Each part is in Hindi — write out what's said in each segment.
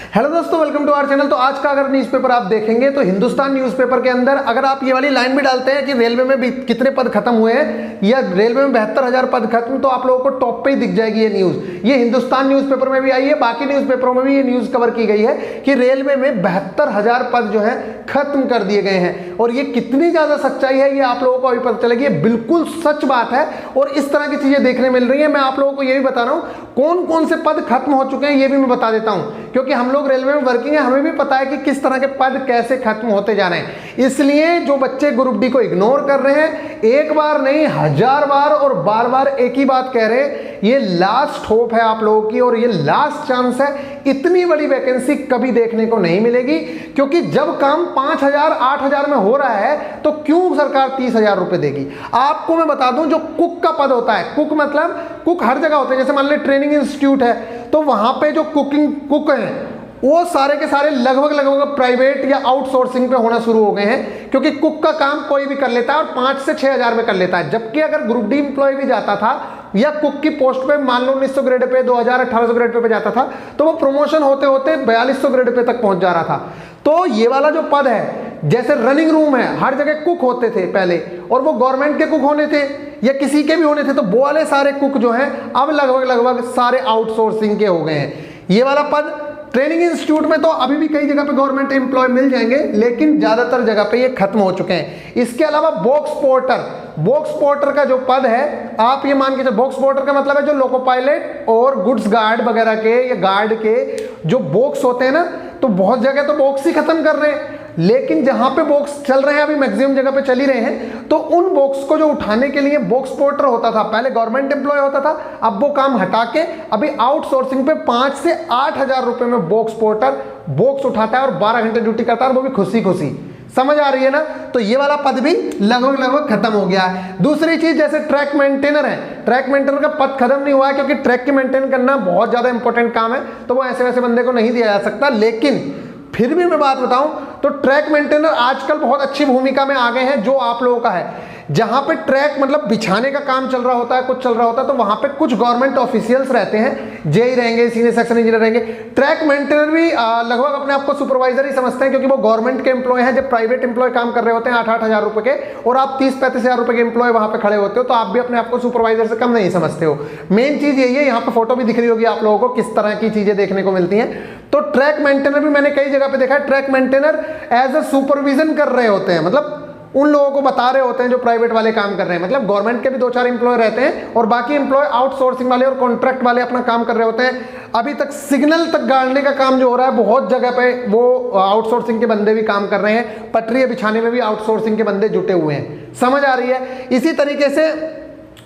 हेलो दोस्तों, वेलकम टू आवर चैनल। तो आज का अगर न्यूज़पेपर आप देखेंगे तो हिंदुस्तान न्यूज़पेपर के अंदर अगर आप ये वाली लाइन भी डालते हैं कि रेलवे में भी कितने पद खत्म हुए हैं या रेलवे में 72,000 पद खत्म, तो आप लोगों को टॉप पे ही दिख जाएगी ये न्यूज़। ये हिंदुस्तान न्यूज़पेपर में भी आई है, बाकी न्यूज़पेपरों में भी ये न्यूज़ कवर की गई है कि रेलवे में 72,000 पद जो है खत्म कर दिए गए हैं। और ये कितनी ज्यादा सच्चाई है ये आप लोगों को अभी पता चलेगी। ये बिल्कुल सच बात है और इस तरह की चीजें देखने मिल रही है। मैं आप लोगों को ये भी बता रहा हूं कौन कौन से पद खत्म हो चुके हैं, ये भी मैं बता देता हूं, क्योंकि हम लोग रेलवे में वर्किंग है, हमें भी पता है कि किस तरह के पद कैसे खत्म होते जा रहे हैं। इसलिए जो बच्चे ग्रुप डी को इग्नोर कर रहे हैं, एक बार नहीं 1000 बार और बार बार एक ही बात कह रहे हैं, ये लास्ट होप है आप लोगों की और ये लास्ट चांस है। इतनी बड़ी वैकेंसी कभी देखने को नहीं मिलेगी, क्योंकि जब काम 5,000 8,000 में हो रहा है तो क्यों सरकार 30,000 रुपए देगी। आपको मैं बता दूं, जो कुक का पद होता है, कुक मतलब कुक हर जगह होते हैं, जैसे मान लीजिए ट्रेनिंग इंस्टीट्यूट है तो वहां पे जो कुक हैं वो सारे के सारे लगभग प्राइवेट या आउटसोर्सिंग पे होना शुरू हो गए हैं, क्योंकि कुक का काम कोई भी कर लेता है और 5 से 6,000 में कर लेता है। जबकि अगर ग्रुप डी एम्प्लॉय भी जाता था या कुक की पोस्ट पे मान लो 1900 ग्रेड पे 2000 1800 ग्रेड पे जाता था तो वो प्रमोशन होते होते 4200 ग्रेड पे तक पहुंच जा रहा था। तो ये वाला जो पद है, जैसे रनिंग रूम है, हर जगह कुक होते थे पहले और वो गवर्नमेंट के कुक होने थे या किसी के भी होने थे, तो वो वाले सारे कुक जो हैं अब लगभग सारे आउटसोर्सिंग के हो गए हैं। ये वाला पद ट्रेनिंग इंस्टीट्यूट में तो अभी भी कई जगह पे गवर्नमेंट एम्प्लॉय मिल जाएंगे, लेकिन ज्यादातर जगह पे ये खत्म हो चुके हैं। इसके अलावा बॉक्स पोर्टर का जो पद है, आप ये मान के चलो, बॉक्स पोर्टर का मतलब है जो लोको पायलट और गुड्स गार्ड वगैरह के या गार्ड के जो बॉक्स होते हैं ना, तो बहुत जगह तो बॉक्स ही खत्म कर रहे हैं। लेकिन जहां पे बॉक्स चल रहे हैं, अभी मैक्सिमम जगह पे चल ही रहे हैं, तो उन बॉक्स को जो उठाने के लिए बॉक्स पोर्टर होता था, पहले गवर्नमेंट एम्प्लॉय होता था, अब वो काम हटा के अभी आउटसोर्सिंग पे 5 से 8,000 रुपए में बॉक्स पोर्टर बॉक्स उठाता है और 12 घंटे ड्यूटी करता है, और वो भी खुशी। समझ आ रही है ना। तो ये वाला पद भी लगभग खत्म हो गया है। दूसरी चीज, जैसे ट्रैक मेंटेनर है, ट्रैक मेंटेनर का पद खत्म नहीं हुआ है, क्योंकि ट्रैक की मेंटेन करना बहुत ज्यादा इंपॉर्टेंट काम है, तो वो ऐसे वैसे बंदे को नहीं दिया जा सकता। लेकिन फिर भी मैं बात बताऊं तो ट्रैक मेंटेनर आजकल बहुत अच्छी भूमिका में आ गए हैं, जो आप लोगों का है। जहां पे ट्रैक मतलब बिछाने का काम चल रहा होता है, कुछ चल रहा होता है, तो वहां पे कुछ गवर्नमेंट ऑफिशियल्स रहते हैं, जेई रहेंगे, सीनियर सेक्शन इंजीनियर रहेंगे। ट्रैक मेंटेनर भी लगभग अपने आप को सुपरवाइजर ही समझते हैं, क्योंकि वो गवर्नमेंट के एम्प्लॉय हैं। जब प्राइवेट एम्प्लॉय काम कर रहे होते हैं 8,000 रुपए के और आप 30-35,000 रुपए के एम्प्लॉय वहां पे खड़े होते हो, तो आप भी अपने आप को सुपरवाइजर से कम नहीं समझते हो। मेन चीज यही है। यहाँ पे फोटो भी दिख रही होगी आप लोगों को, किस तरह की चीजें देखने को मिलती हैं। तो ट्रैक मेंटेनर भी मैंने कई जगह पे देखा है, track maintainer as a supervision कर रहे होते हैं, मतलब उन लोगों को बता रहे होते हैं जो प्राइवेट वाले काम कर रहे हैं। मतलब गवर्नमेंट के भी 2-4 एम्प्लॉय रहते हैं और बाकी एम्प्लॉय आउटसोर्सिंग वाले और कॉन्ट्रैक्ट वाले अपना काम कर रहे होते हैं। अभी तक सिग्नल तक गाड़ने का काम जो हो रहा है, बहुत जगह पे वो आउटसोर्सिंग के बंदे भी काम कर रहे हैं। पटरी बिछाने में भी आउटसोर्सिंग के बंदे जुटे हुए हैं। समझ आ रही है। इसी तरीके से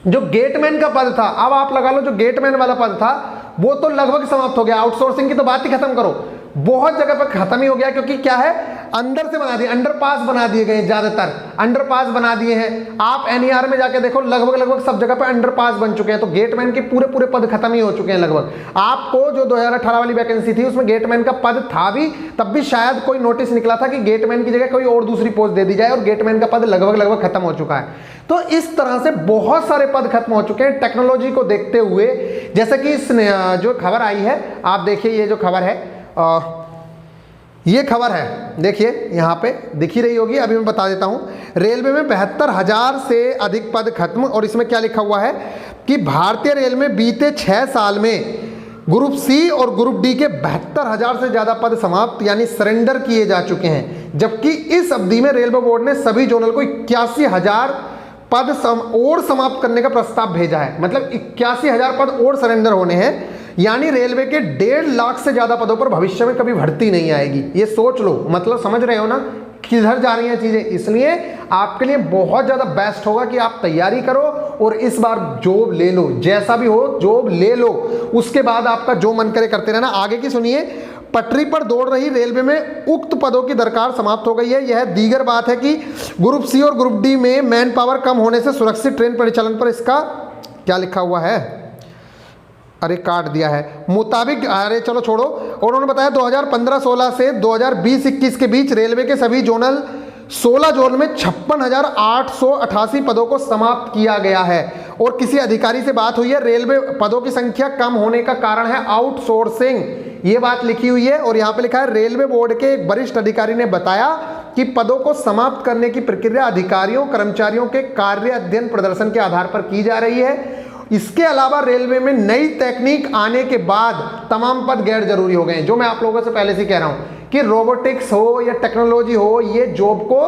जो गेटमैन का पद था, अब आप लगा लो जो गेटमैन वाला पद था वो तो लगभग समाप्त हो गया। आउटसोर्सिंग की तो बात ही खत्म करो, बहुत जगह पर खत्म ही हो गया, क्योंकि क्या है, अंदर से बना दिए, अंडरपास बना दिए गए, ज्यादातर अंडरपास बना दिए हैं। आप एनईआर में जाके देखो, लगभग सब जगह पे अंडरपास बन चुके हैं। तो गेटमैन के पूरे पद खत्म ही हो चुके हैं लगभग। आपको जो 2018 वाली वैकेंसी थी उसमें गेटमैन का पद था भी, तब भी शायद कोई नोटिस निकला था कि गेटमैन की जगह कोई और दूसरी पोस्ट दे दी जाए, और गेटमैन का पद लगभग खत्म हो चुका है। तो इस तरह से बहुत सारे पद खत्म हो चुके हैं टेक्नोलॉजी को देखते हुए। जैसे कि इस जो खबर आई है, आप देखिए, ये जो खबर है, ये खबर है, देखिए यहाँ पे दिख ही रही होगी, अभी मैं बता देता हूँ। रेलवे में 72,000 से अधिक पद खत्म, और इसमें क्या लिखा हुआ है कि भारतीय रेल में बीते 6 साल में ग्रुप सी और ग्रुप डी के 72,000 से ज्यादा पद समाप्त यानी सरेंडर किए जा चुके हैं। जबकि इस अवधि में रेलवे बोर्ड ने सभी जोनल को 81,000 पद और समाप्त करने का प्रस्ताव भेजा है। मतलब 81,000 पद और सरेंडर होने हैं, यानी रेलवे के 1.5 लाख से ज्यादा पदों पर भविष्य में कभी भर्ती नहीं आएगी। ये सोच लो, मतलब समझ रहे हो ना किधर जा रही हैं चीजें। इसलिए आपके लिए बहुत ज्यादा बेस्ट होगा कि आप तैयारी करो और इस बार जॉब ले लो, जैसा भी हो जॉब ले लो। उसके बाद आपका जो मन करे करते रहना। आगे की सुनिए, पटरी पर दौड़ रही रेलवे में उक्त पदों की दरकार समाप्त हो गई है। यह दीगर बात है कि ग्रुप सी और ग्रुप डी में मैन पावर कम होने से सुरक्षित ट्रेन परिचालन पर इसका क्या लिखा हुआ है, अरे काट दिया है, मुताबिक, अरे चलो छोड़ो। और उन्होंने बताया 2015-16 से 2020-21 के बीच रेलवे के सभी जोनल 16 जोन में 56,888 पदों को समाप्त किया गया है। और किसी अधिकारी से बात हुई है, रेलवे पदों की संख्या कम होने का कारण है आउटसोर्सिंग। ये बात लिखी हुई है और यहाँ पे लिखा है रेलवे बोर्ड के एक वरिष्ठ अधिकारी ने बताया कि पदों को समाप्त करने की प्रक्रिया अधिकारियों कर्मचारियों के कार्य अध्ययन प्रदर्शन के आधार पर की जा रही है। इसके अलावा रेलवे में नई तकनीक आने के बाद तमाम पद गैर जरूरी हो गए हैं। जो मैं आप लोगों से पहले से कह रहा हूं कि रोबोटिक्स हो या टेक्नोलॉजी हो, ये जॉब को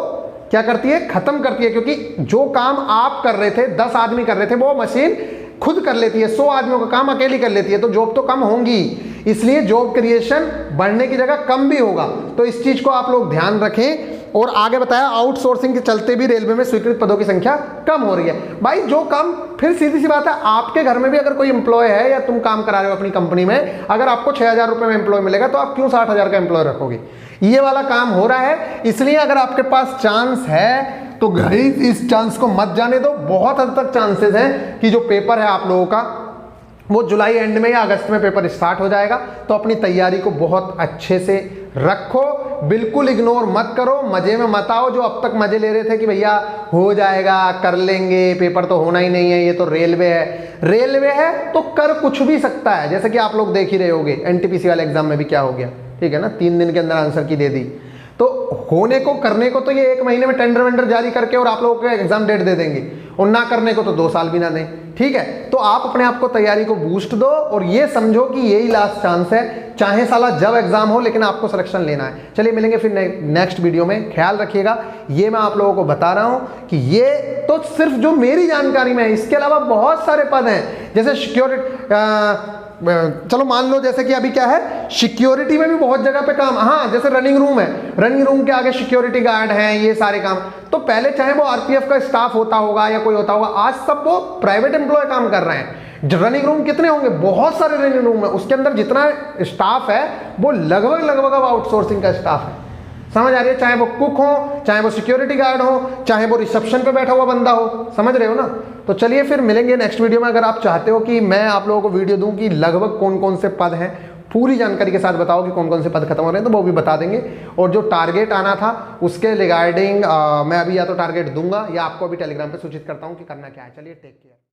क्या करती है, खत्म करती है, क्योंकि जो काम आप कर रहे थे, 10 आदमी कर रहे थे, वो मशीन खुद कर लेती है, 100 आदमियों का काम अकेली कर लेती है, तो जॉब तो कम होंगी, इसलिए जॉब क्रिएशन बढ़ने की जगह कम भी होगा। तो इस चीज को आप लोग ध्यान रखें। और आगे बताया आउटसोर्सिंग के चलते भी रेलवे में स्वीकृत पदों की संख्या कम हो रही है। भाई जो काम, फिर सीधी सी बात है, आपके घर में भी अगर कोई एम्प्लॉय है या तुम काम करा रहे हो अपनी कंपनी में, अगर आपको 6,000 रुपए में एम्प्लॉय मिलेगा तो आप क्यों 60,000 का एम्प्लॉय रखोगे। ये वाला काम हो रहा है, इसलिए अगर आपके पास चांस है तो गाइस इस चांस को मत जाने दो। बहुत हद तक चांसेस हैं कि जो पेपर है आप लोगों का वो जुलाई एंड में या अगस्त में पेपर स्टार्ट हो जाएगा। तो अपनी तैयारी को बहुत अच्छे से रखो, बिल्कुल इग्नोर मत करो, मजे में मत आओ। जो अब तक मजे ले रहे थे कि भैया हो जाएगा, कर लेंगे, पेपर तो होना ही नहीं है, ये तो रेलवे है। रेलवे है तो कर कुछ भी सकता है, जैसे कि आप लोग देख ही रहे होगे एनटीपीसी वाले एग्जाम में भी क्या हो गया, ठीक है ना, 3 दिन के अंदर आंसर की दे दी। तो होने को करने को तो ये 1 महीने में टेंडर वेंडर जारी करके और आप लोगों को एग्जाम डेट दे देंगे, और ना करने को तो 2 साल भी ना दें, ठीक है। तो आप अपने आप को तैयारी को बूस्ट दो और ये समझो कि यही लास्ट चांस है, चाहे साला जब एग्जाम हो, लेकिन आपको सिलेक्शन लेना है। चलिए मिलेंगे फिर नेक्स्ट वीडियो में, ख्याल रखिएगा। ये मैं आप लोगों को बता रहा हूं कि ये तो सिर्फ जो मेरी जानकारी में है, इसके अलावा बहुत सारे पद हैं, जैसे सिक्योरिटी, चलो मान लो जैसे कि अभी क्या है, सिक्योरिटी में भी बहुत जगह पे काम, हाँ जैसे रनिंग रूम है, रनिंग रूम के आगे सिक्योरिटी गार्ड हैं, ये सारे काम। तो पहले चाहे वो आरपीएफ का स्टाफ होता होगा या कोई होता होगा, आज सब वो प्राइवेट एम्प्लॉय काम कर रहे हैं। रनिंग रूम कितने होंगे, बहुत सारे रनिंग रूम है, उसके अंदर जितना स्टाफ है वो लगभग आउटसोर्सिंग का स्टाफ है। समझ आ रही है, चाहे वो कुक हो, चाहे वो सिक्योरिटी गार्ड हो, चाहे वो रिसेप्शन पे बैठा हुआ बंदा हो, समझ रहे हो ना। तो चलिए फिर मिलेंगे नेक्स्ट वीडियो में। अगर आप चाहते हो कि मैं आप लोगों को वीडियो दूं कि लगभग कौन कौन से पद हैं, पूरी जानकारी के साथ बताओ कि कौन कौन से पद खत्म हो रहे हैं, तो वो भी बता देंगे। और जो टारगेट आना था उसके रिगार्डिंग मैं अभी या तो टारगेट दूंगा या आपको अभी टेलीग्राम पे सूचित करता हूं कि करना क्या है। चलिए टेक केयर।